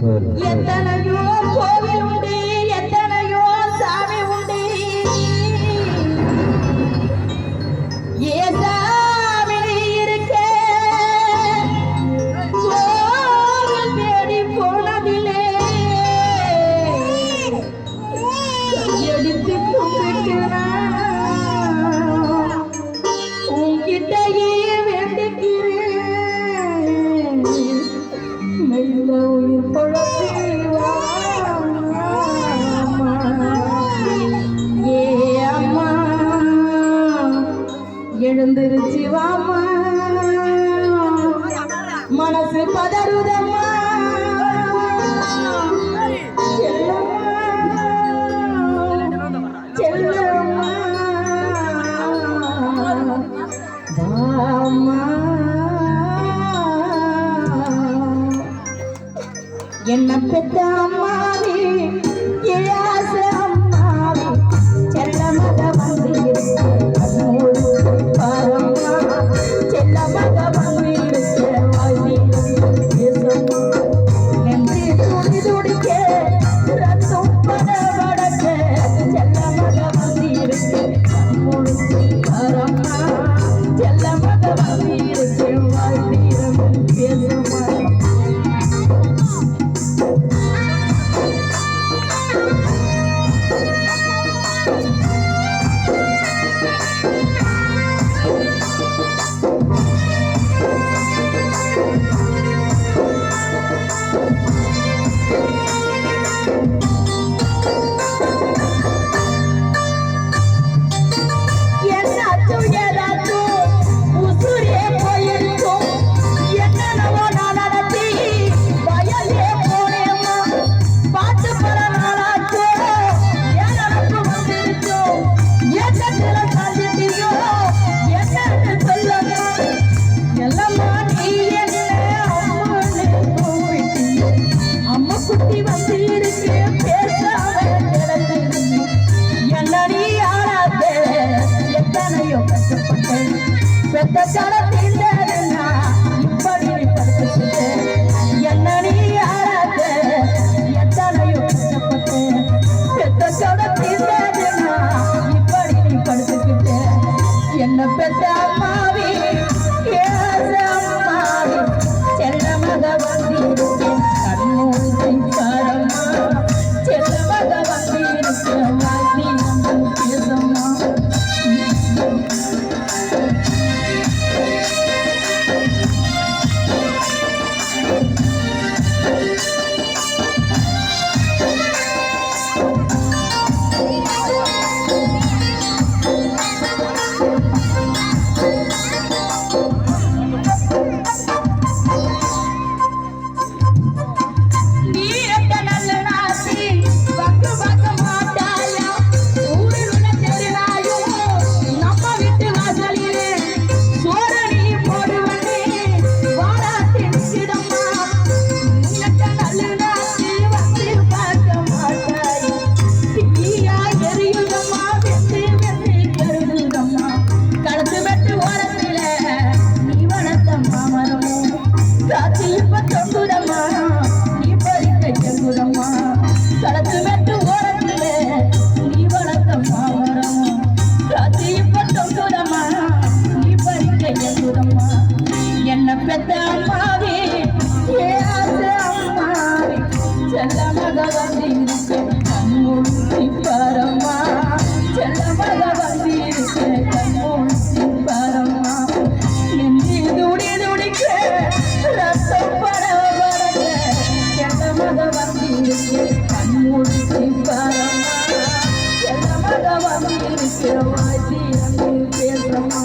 எத்தனையோ கோவில் உண்டு, எத்தனையோ சாமி உண்டு. ஏசாமி இருக்க கோவில் தேடி போனதில்லை. எடுத்து கும்பிட்டுனா உன்கிட்டயே வேண்டிக்கிறேன். மெல்ல உயிர் பொழப்பேவா ஏ அம்மா, எழுந்திருச்சு வாமா, மனசு பதறுதம்மா. செல்லம்மா வாமா, என்ன பெத்த அம்மாவே, இளாச அம்மாவே, செல்ல மக வந்து பாரம்மா, செல்ல மக வந்து வாழ்வி பேசம்மா. நெஞ்சு துடி துடிக்க, ரத்தம் பட வடக்க, செல்ல மக வந்து பாரம்மா, செல்ல மக வந்து வாழ்வி பேசம்மா. பெத்த சடத்தின்னா இப்படி படுத்துக்கிட்டேன். என்ன நீ யாராத எத்தனையோ கஷ்டப்பட்டேன். பெத்த சடத்தின்னா இப்படி நீ படுத்துக்கிட்டேன். என்ன பெத்த அம்மாவே, ஏச அம்மாவே, செல்ல மக வந்திருக்கேன். கண்ணூசி பாரம்மா, செல்ல மக வந்திருக்கேன். வாழ்த்தி வந்து பேசம்மா. என்ன பெத்த அம்மாவே, ஏச அம்மாவே, செல்ல மக வந்திருக்கேன். கண்ணூசி பாரம்மா, செல்ல மக வந்திருக்கேன். கண்ணூசி பாரம்மா. நெஞ்சு துடி துடிக்க, ரத்தம் பட வடக்க, செல்ல மக வந்திருக்கேன். கண்ணூசி பாரம்மா, செல்ல மக வந்திருக்கேன். வாழ்த்தி வந்து பேசம்மா.